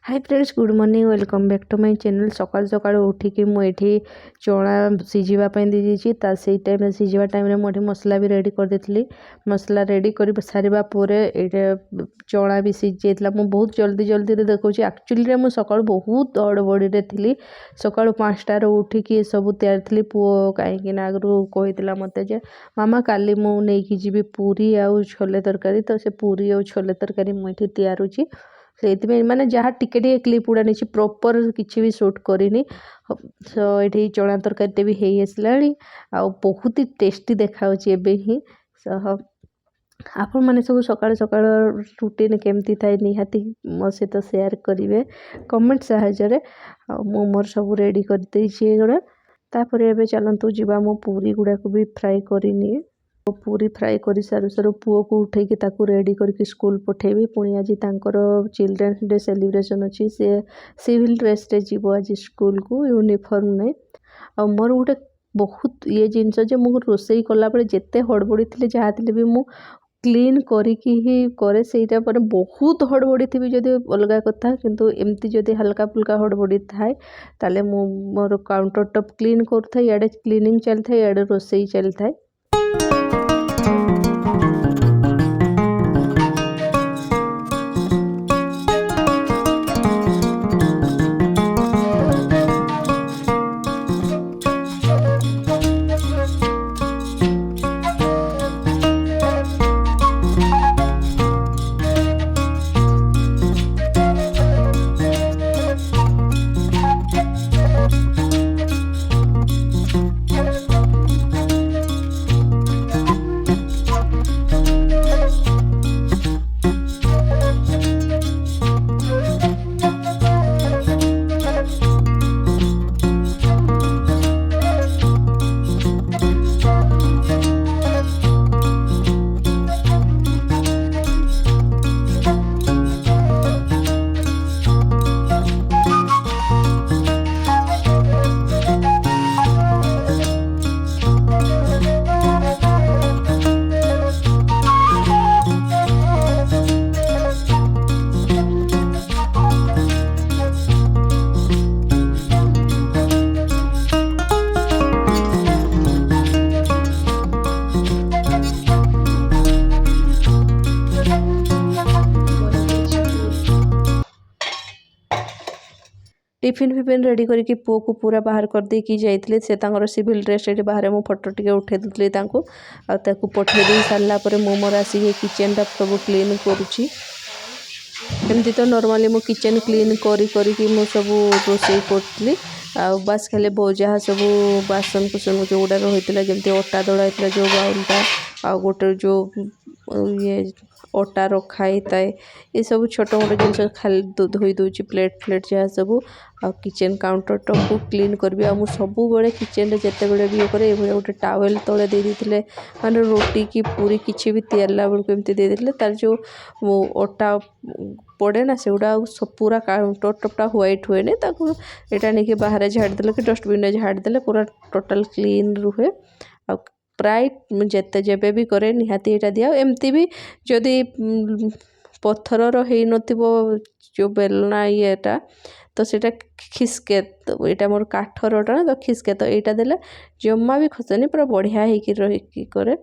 Hi friends, good morning. Welcome back to my channel. सकाल सकाल उठिकी मुझे चना सीझापी दे ता से टाइम सीझा टाइम मुझे मसला भी रेडी कर देती। मसला रेडी कर सारा चना भी सीझी जाता। मुझे बहुत जल्दी जल्दी देखा एक्चुअली मुझे सकाल बहुत हड़बड़ी थी। सकाल 5टार उठिकी सब तैयार थी। पुओ कहीं आगु कही मत मामा काली मुझे जी पूरी आउ छोले तरकारी, तो से पूरी और छोले तरकारी मुझे तैयार से माने जहाँ टिके टिके क्लिप गुड़ा नहीं प्रॉपर किसी भी शूट करनी। सो ये चना तरकारी भी हो आसला आ बहुत ही टेस्टी देखा ही। सो आपण मैंने सब सकाल सकाल रूटीन केमती थाए निहाती मो सहित शेयर करेंगे कमेंट साहाय्य। मु मोर सब रेडी कर देछि एगुड़ा। तापर एबे चलंतु जीवा मो पूरी गुड़ा को भी फ्राई करनी। पूरी फ्राई कर सारू सारू पुओ को उठेकी ताकू रेडी करके स्कूल पठेबी। पुणी आज तांकर चिल्ड्रेन्स डे सेलिब्रेशन अच्छी से सिविल ड्रेस रे जीवो आज स्कूल को, यूनिफॉर्म नहीं। आ मोर गोटे बहुत ये जिनस जे मु रोसई कला बेले जेते हड़बड़ी थी जहाँ थी भी मु क्लीन करिकी ही करे सेटा पर बहुत हड़बड़ी थी जदि अलग कथा, किंतु एमती जदि हल्का फुल्का हड़बड़ी थाए ताले मु मोर काउंटर टॉप क्लीन करथाए, याडे क्लीनिंग चलता याडे रोसई चलता है। टिफिन फिफिन रेडी करके पुओ को पूरा बाहर कर देकी जाइए। से तांकर सिविल ड्रेस रे बाहर मु फोटो टिके उठे देली तांको आ ताको पठे दे सारला परे मु मोर आसी किचन टा सब क्लीन करूची। एमती तो नॉर्मली मु किचन क्लीन करी मु सब रोसई करतली आ बस खाली जहाँ सब बासन कुसन जो गुड़ा होता जमी अटा दड़ा होता जो बाउलटा आ गोटे जो ये अटा रखा है ये सब छोट मोट जिन खाली धोई दूची प्लेट फ्लेट जहाँ सब आ किचन काउंटर टॉप को क्लीन करी। आ सब बड़े किचन रे जिते बड़े भी करे ये गोटे टावेल तले दे देते माने रोटी की पूरी किसी भी तैयारला बेलू एमती दे देते तार जो अटा पड़े ना से गुड़ा पूरा काउंटर टॉपटा व्हाइट हुए नहीं यहाँ नहीं बाहर झाड़देले कि डस्टबिन झाड़ देले पूरा टोटाल क्लीन रुहे। आ प्राय जिते जेबे भी करे निहाती यहाँ दिया। एमती भी जदि पत्थर रही नथिबो जो बेलना येटा तो सेटा खिसके, तो यहाँ मोर काठरटा ना तो खिसके, तो यहाँ देले जमा भी खसेनी पूरा बढ़िया होगी रही करे।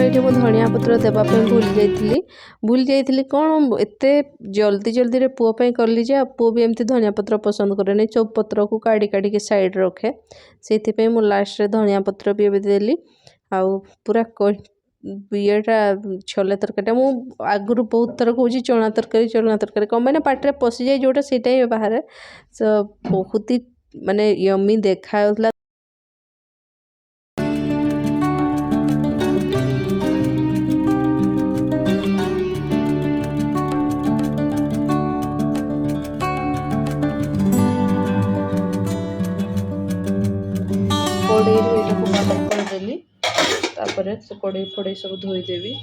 ये मुझे धनिया पत्र देवाई भूली जाइली कौन एत जल्दी जल्दी रे पुओं कली जे पुओ भी एमती धनिया पत्र पसंद करे सब पत्र को काढ़ी काढ़ी साइड रखे से मुझे लास्ट रे धनिया पत्र भी देली आउ पूरा येटा छोले तरकारी मु आगुरी बहुत थर कौच चना तरकारी कम मैंने पाटे पशि जाए जोटा से बाहर बहुत ही माने यमी देखा कड़े बाहर करदेली से कड़े फड़े सब धोईदेवी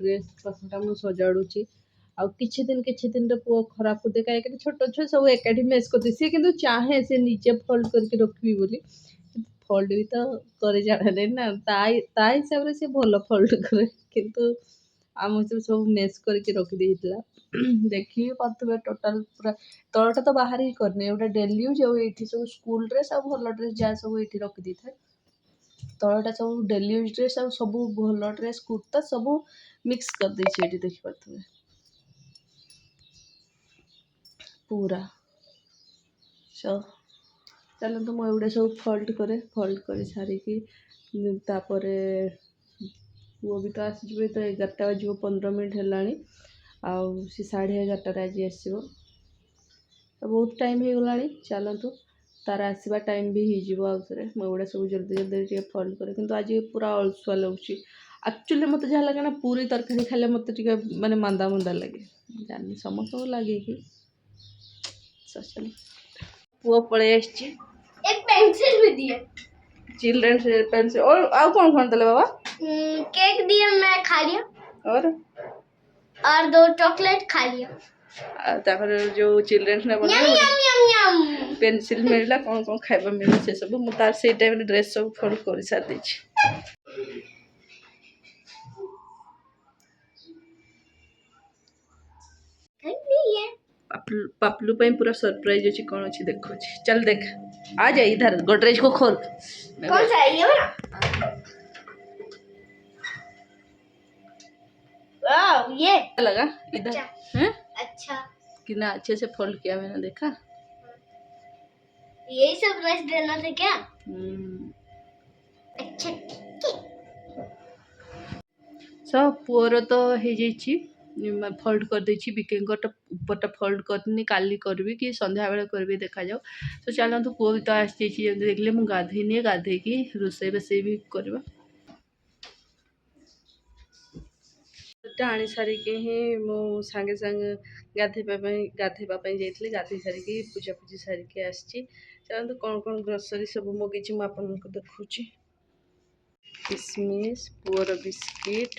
ड्रेस पसंद मुझे सजाड़ुची आ किछि दिन पुओ खराब को देखा एक छोट छुआ सब एकाठी मेस करते सी कि चाहे से निजे फोल्ड करके रखी बोली फोल्ड भी तो करे जाने ना ता हिसाब से भल फोल्ड करे किंतु आम हिसाब सब मेस करके रखी देला देखिए पारे टोटाल पूरा तलटा तो बाहर ही करनी गोटे डेली यूज ये सब स्कूल ड्रेस आ भल ड्रेस जहाँ सब ये रखी दे था तलटा सब डेली यूज ड्रेस आ सब भल ड्रेस कुर्ता सब मिक्स कर देछि एटी देखि पारथबे पूरा चलते मुझे एगुड़ा सब फोल्ड करे सारिकी तापरे पुओ भी तो आसीज तो 11टा बज 15 मिनट है आउ सी 11:30 आज आसो तो बहुत टाइम हो गला चलतु तार आसवा टाइम भी हो आउे मुझे सब जल्दी जल्दी फोल्ड करे किंतु आज पूरा अलसुआ लगुच एक्चुअली मत जहाँ लगे ना पूरी तरकारी खाले मत माने मांदा मांदा लगे जानी समस्त लगे कि चल पुओ पड़े एक पेंसिल भी दिए चिल्ड्रन पेंसिल और आउ कौन कौन दले बाबा केक दिया मैं खा लिया और 2 चॉकलेट खा लिया तापर जो चिल्ड्रन ने बना यम पेंसिल मिलला कौन कौन खाइबा मिले से सब मु तार से टाइम रे ड्रेस सब फोल्ड कर सार दै छी पपलू पे पूरा सरप्राइज अच्छी कौन अच्छी देखो चल देख आ जा इधर गोदरेज को खोल कौन सा है ये वाला वाह ये लगा इधर हैं अच्छा कितना अच्छे से फोल्ड किया मैंने देखा यही सरप्राइज देना था क्या अच्छा सब पुअर तो हो जाइए फोल्ड कर देछि बिकेंगटा ऊपरटा फोल्ड करनी काली करबी कि संध्या बेले करबी देखा जाओ तो चलतु पुओ भी तो आसी जल्दी देखले मुझे गाधेनी गाधेकी रोसई बसई भी करवा आनी सारिकी ही मो सांगे सांगे गाधेवाई जाइए गाधे सारिकी पूजा पूजी सारिकी आसी चलते कौन कौन ग्रोसरी सब मगेची मुझे आपको देखुची किसमिस पुअर बिस्किट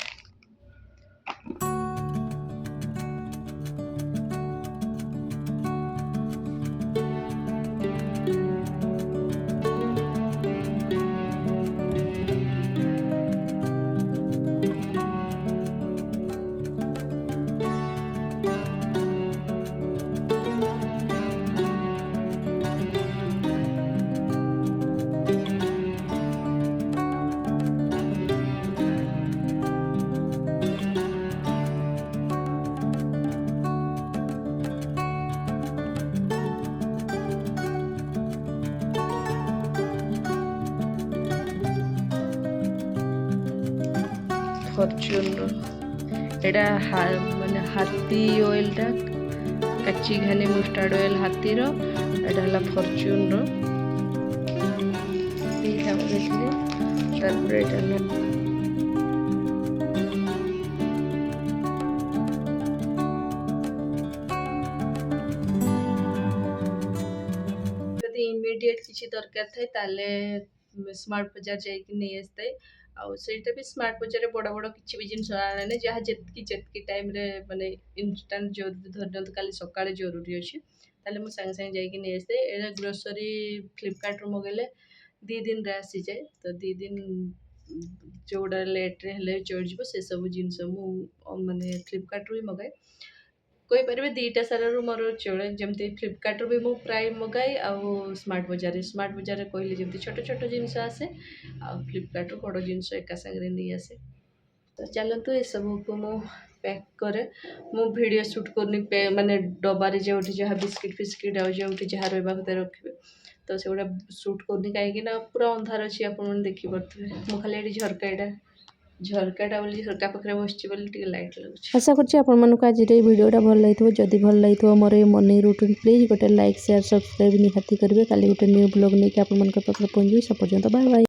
फॉर्च्यून एटा माने हाथी ऑयलटा काची घानी मस्टार्ड ऑयल हाथीर एटा हला फॉर्च्यून रो एटा मगेइथिले तारपर एटा इमिडिएट किसी दरकार थाए ताले स्मार्ट बाजार जाइए नहीं आसता है आईटा भी स्मार्ट बाजार बड़ बड़ किसी भी जिन आने जहाँ जितकी टाइम रे माने इंस्टांट जरूरी धरना काली सका जरूरी अच्छे ताले मुझे सांगे सांगे जाइए नहीं आसता है ग्रोसरी फ्लिपकार्ट मगेले 2 दिन रे आसी जाए तो 2 दिन जोड़ा लेट्रे हेल्ले चढ़ से सब जिनस माने फ्लिपकार्ट रू ही मगाए कोई पारे 2टा सारा मोर चले जमती फ्लिपकार्ट भी मु प्राय मगाए आउ स्मार्ट बाजार कहले जमती छोट छोट जिनस आसे आ फ्लिपकार्ट बड़ जिनस एका सागर नहीं आसे तो चलतु ये सब को मु पैक करे मु वीडियो शूट करनी माने डबारे जो जहाँ बिस्किट फिस्किट आ जो जहाँ रहा कथा रखिए तो से गुड़ा शूट करनी कहीं पूरा अंधार अच्छी आप देखी पारे मु खाली झरका झरकाटा बोली झरका पाखे बस लाइट लगे आशा कर आज भिडियोटा भल लगी जदि भल लगी मोर ये मनी रूटीन प्लीज गोटे लाइक शेयर सब्सक्राइब निहाती करेंगे काली गोटे न्यू ब्लॉग नहीं आप पहुँची से पर्यंत बाय बाय।